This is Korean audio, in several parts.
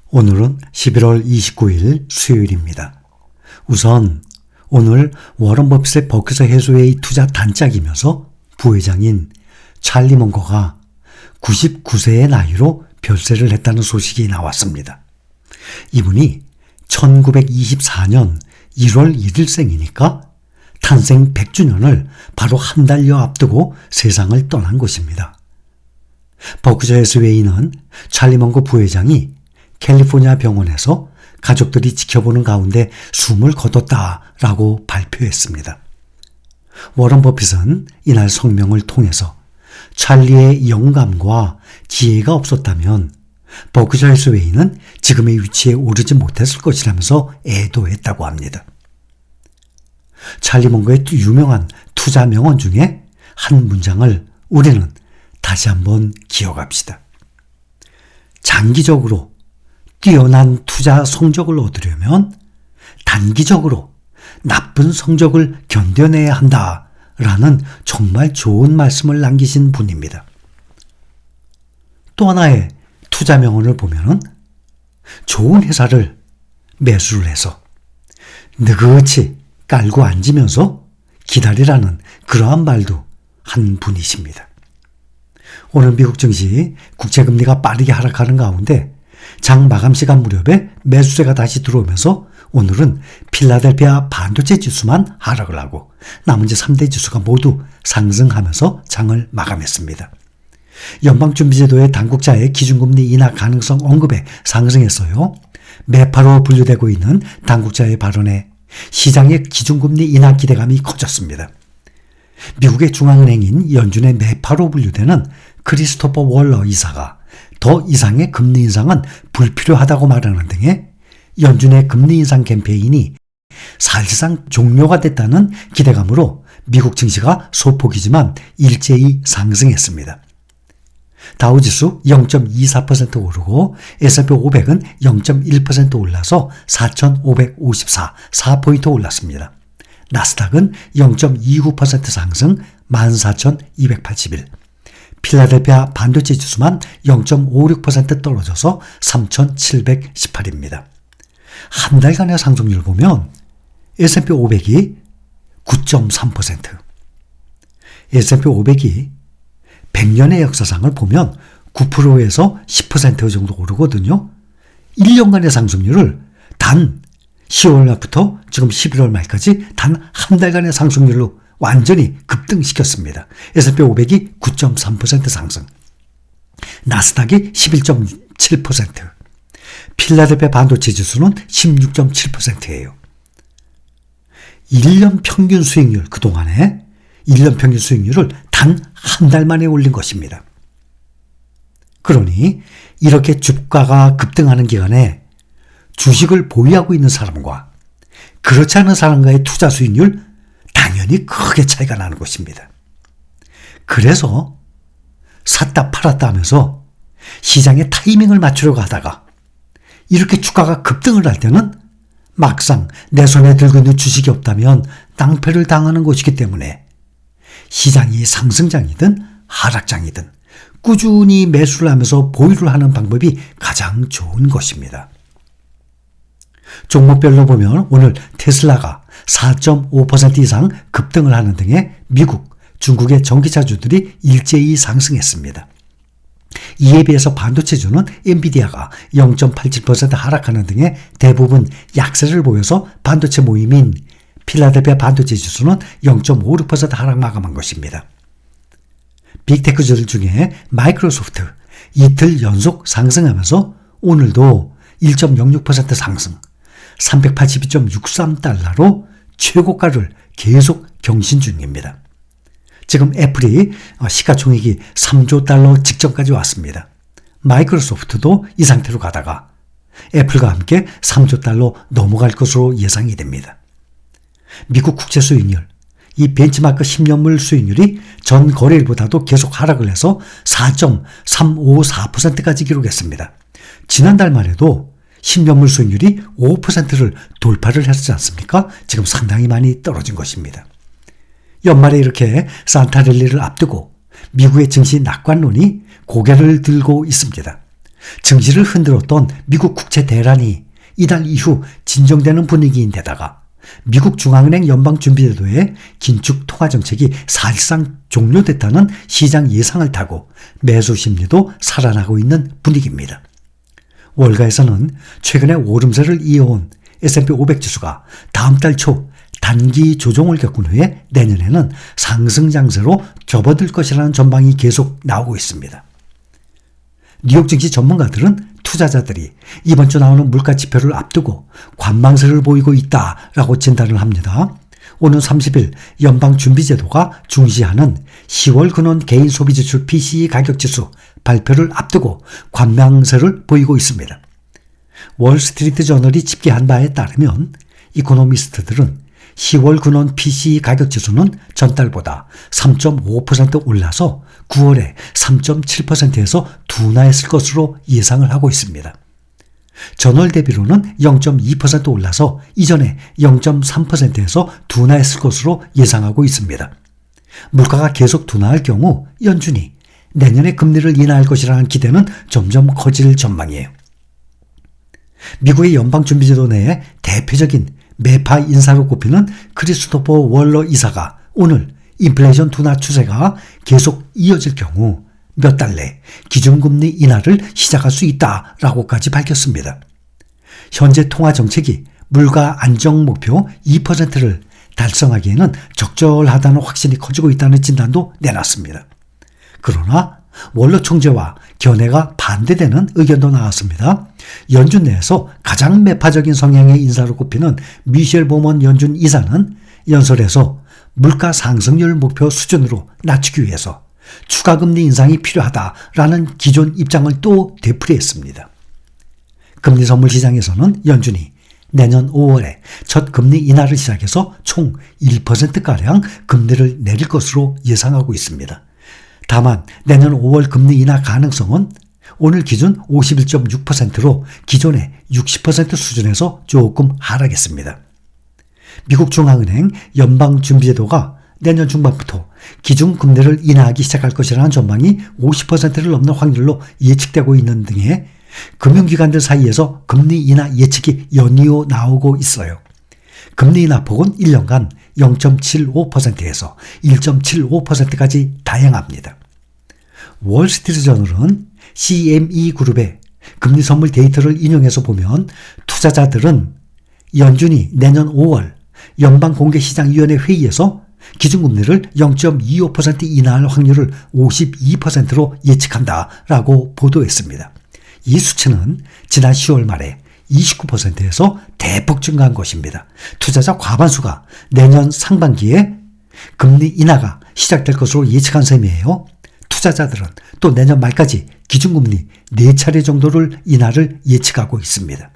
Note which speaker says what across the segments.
Speaker 1: 오늘은 11월 29일 수요일입니다. 우선 오늘 워런 버핏의 버크셔 해서웨이 투자 단짝이면서 부회장인 찰리 먼거가 99세의 나이로 별세를 했다는 소식이 나왔습니다. 이분이 1924년 1월 1일생이니까 탄생 100주년을 바로 한 달여 앞두고 세상을 떠난 것입니다. 버크셔 해서웨이는 찰리 먼거 부회장이 캘리포니아 병원에서 가족들이 지켜보는 가운데 숨을 거뒀다라고 발표했습니다. 워런 버핏은 이날 성명을 통해서 찰리의 영감과 지혜가 없었다면 버크셔 해서웨이는 지금의 위치에 오르지 못했을 것이라면서 애도했다고 합니다. 찰리 먼거의 유명한 투자 명언 중에 한 문장을 우리는 다시 한번 기억합시다. 장기적으로 뛰어난 투자 성적을 얻으려면 단기적으로 나쁜 성적을 견뎌내야 한다라는 정말 좋은 말씀을 남기신 분입니다. 또 하나의 투자 명언을 보면은 좋은 회사를 매수를 해서 느긋이 깔고 앉으면서 기다리라는 그러한 말도 한 분이십니다. 오늘 미국 증시 국채금리가 빠르게 하락하는 가운데 장 마감 시간 무렵에 매수세가 다시 들어오면서 오늘은 필라델피아 반도체 지수만 하락을 하고 나머지 3대 지수가 모두 상승하면서 장을 마감했습니다. 연방준비제도의 당국자의 기준금리 인하 가능성 언급에 상승했어요. 매파로 분류되고 있는 당국자의 발언에 시장의 기준금리 인하 기대감이 커졌습니다. 미국의 중앙은행인 연준의 매파로 분류되는 크리스토퍼 월러 이사가 더 이상의 금리 인상은 불필요하다고 말하는 등의 연준의 금리 인상 캠페인이 사실상 종료가 됐다는 기대감으로 미국 증시가 소폭이지만 일제히 상승했습니다. 다우지수 0.24% 오르고 S&P 500은 0.1% 올라서 4,554, 4포인트 올랐습니다. 나스닥은 0.29% 상승 14,281. 필라델피아 반도체 지수만 0.56% 떨어져서 3,718입니다. 한 달간의 상승률 보면 S&P 500이 9.3%, S&P 500이 100년의 역사상을 보면 9%에서 10% 정도 오르거든요. 1년간의 상승률을 단 10월 말부터 지금 11월 말까지 단 한 달간의 상승률로 완전히 급등시켰습니다. S&P 500이 9.3% 상승, 나스닥이 11.7%, 필라델피아 반도체 지수는 16.7%예요. 1년 평균 수익률, 그동안에 1년 평균 수익률을 단 한 달 만에 올린 것입니다. 그러니 이렇게 주가가 급등하는 기간에 주식을 보유하고 있는 사람과 그렇지 않은 사람과의 투자 수익률 당연히 크게 차이가 나는 것입니다. 그래서 샀다 팔았다 하면서 시장의 타이밍을 맞추려고 하다가 이렇게 주가가 급등을 할 때는 막상 내 손에 들고 있는 주식이 없다면 낭패를 당하는 것이기 때문에 시장이 상승장이든 하락장이든 꾸준히 매수를 하면서 보유를 하는 방법이 가장 좋은 것입니다. 종목별로 보면 오늘 테슬라가 4.5% 이상 급등을 하는 등의 미국, 중국의 전기차주들이 일제히 상승했습니다. 이에 비해서 반도체주는 엔비디아가 0.87% 하락하는 등의 대부분 약세를 보여서 반도체 모임인 필라델피아 반도체 지수는 0.56% 하락 마감한 것입니다. 빅테크주들 중에 마이크로소프트 이틀 연속 상승하면서 오늘도 1.06% 상승, 382.63달러로 최고가를 계속 경신 중입니다. 지금 애플이 시가총액이 3조 달러 직전까지 왔습니다. 마이크로소프트도 이 상태로 가다가 애플과 함께 3조 달러 넘어갈 것으로 예상이 됩니다. 미국 국채 수익률, 이 벤치마크 10년물 수익률이 전 거래일보다도 계속 하락을 해서 4.354%까지 기록했습니다. 지난달만 해도 10년물 수익률이 5%를 돌파를 했지 않습니까? 지금 상당히 많이 떨어진 것입니다. 연말에 이렇게 산타랠리를 앞두고 미국의 증시 낙관론이 고개를 들고 있습니다. 증시를 흔들었던 미국 국채 대란이 이달 이후 진정되는 분위기인데다가 미국 중앙은행 연방준비제도의 긴축 통화정책이 사실상 종료됐다는 시장 예상을 타고 매수 심리도 살아나고 있는 분위기입니다. 월가에서는 최근에 오름세를 이어온 S&P 500 지수가 다음 달 초 단기 조정을 겪은 후에 내년에는 상승 장세로 접어들 것이라는 전망이 계속 나오고 있습니다. 뉴욕 증시 전문가들은 투자자들이 이번 주 나오는 물가 지표를 앞두고 관망세를 보이고 있다라고 진단을 합니다. 오는 30일 연방준비제도가 중시하는 10월 근원 개인 소비지출 PCE 가격지수 발표를 앞두고 관망세를 보이고 있습니다. 월스트리트 저널이 집계한 바에 따르면 이코노미스트들은 10월 근원 PCE 가격지수는 전달보다 3.5% 올라서 9월에 3.7%에서 둔화했을 것으로 예상을 하고 있습니다. 전월 대비로는 0.2% 올라서 이전에 0.3%에서 둔화했을 것으로 예상하고 있습니다. 물가가 계속 둔화할 경우 연준이 내년에 금리를 인하할 것이라는 기대는 점점 커질 전망이에요. 미국의 연방준비제도 내에 대표적인 매파 인사로 꼽히는 크리스토퍼 월러 이사가 오늘 인플레이션 둔화 추세가 계속 이어질 경우 몇 달 내 기준금리 인하를 시작할 수 있다라고까지 밝혔습니다. 현재 통화정책이 물가 안정 목표 2%를 달성하기에는 적절하다는 확신이 커지고 있다는 진단도 내놨습니다. 그러나 월러 총재와 견해가 반대되는 의견도 나왔습니다. 연준 내에서 가장 매파적인 성향의 인사로 꼽히는 미셸 보먼 연준 이사는 연설에서 물가 상승률 목표 수준으로 낮추기 위해서 추가 금리 인상이 필요하다라는 기존 입장을 또 되풀이했습니다. 금리 선물 시장에서는 연준이 내년 5월에 첫 금리 인하를 시작해서 총 1%가량 금리를 내릴 것으로 예상하고 있습니다. 다만 내년 5월 금리 인하 가능성은 오늘 기준 51.6%로 기존의 60% 수준에서 조금 하락했습니다. 미국 중앙은행 연방준비제도가 내년 중반부터 기준금리를 인하하기 시작할 것이라는 전망이 50%를 넘는 확률로 예측되고 있는 등의 금융기관들 사이에서 금리 인하 예측이 연이어 나오고 있어요. 금리 인하 폭은 1년간 0.75%에서 1.75%까지 다양합니다. 월스트리트저널은 CME 그룹의 금리 선물 데이터를 인용해서 보면 투자자들은 연준이 내년 5월 연방공개시장위원회 회의에서 기준금리를 0.25% 인하할 확률을 52%로 예측한다라고 보도했습니다. 이 수치는 지난 10월 말에 29%에서 대폭 증가한 것입니다. 투자자 과반수가 내년 상반기에 금리 인하가 시작될 것으로 예측한 셈이에요. 투자자들은 또 내년 말까지 기준금리 4차례 정도를 인하를 예측하고 있습니다.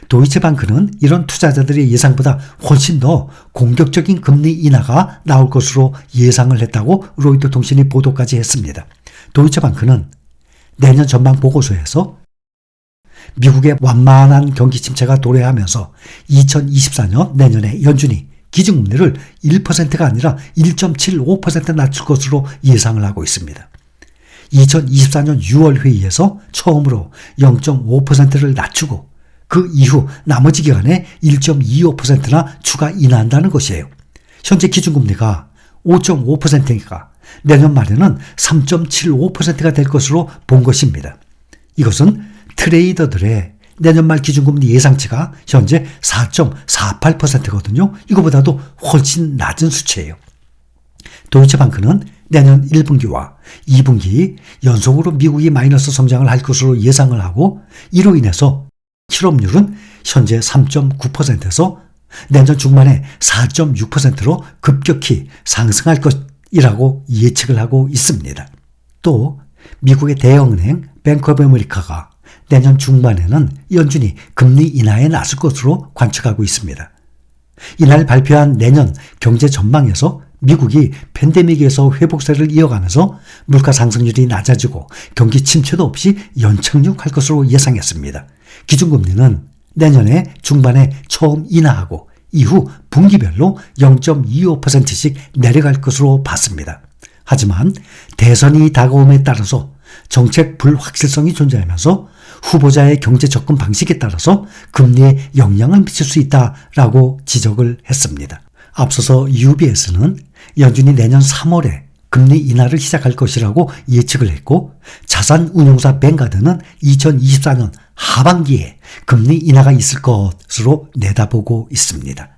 Speaker 1: 도이체방크는 이런 투자자들의 예상보다 훨씬 더 공격적인 금리 인하가 나올 것으로 예상을 했다고 로이터 통신이 보도까지 했습니다. 도이체방크는 내년 전망 보고서에서 미국의 완만한 경기 침체가 도래하면서 2024년 내년에 연준이 기준금리를 1%가 아니라 1.75% 낮출 것으로 예상을 하고 있습니다. 2024년 6월 회의에서 처음으로 0.5%를 낮추고 그 이후 나머지 기간에 1.25%나 추가 인하한다는 것이에요. 현재 기준금리가 5.5%니까 내년 말에는 3.75%가 될 것으로 본 것입니다. 이것은 트레이더들의 내년 말 기준금리 예상치가 현재 4.48%거든요. 이거보다도 훨씬 낮은 수치예요. 도이체방크는 내년 1분기와 2분기 연속으로 미국이 마이너스 성장을 할 것으로 예상을 하고 이로 인해서 실업률은 현재 3.9%에서 내년 중반에 4.6%로 급격히 상승할 것이라고 예측을 하고 있습니다. 또 미국의 대형은행 뱅크 오브 아메리카가 내년 중반에는 연준이 금리 인하에 나설 것으로 관측하고 있습니다. 이날 발표한 내년 경제 전망에서 미국이 팬데믹에서 회복세를 이어가면서 물가 상승률이 낮아지고 경기 침체도 없이 연착륙할 것으로 예상했습니다. 기준금리는 내년에 중반에 처음 인하하고 이후 분기별로 0.25%씩 내려갈 것으로 봤습니다. 하지만 대선이 다가옴에 따라서 정책 불확실성이 존재하면서 후보자의 경제 접근 방식에 따라서 금리에 영향을 미칠 수 있다라고 지적을 했습니다. 앞서서 UBS는 연준이 내년 3월에 금리 인하를 시작할 것이라고 예측을 했고, 자산운용사 뱅가드는 2024년 하반기에 금리 인하가 있을 것으로 내다보고 있습니다.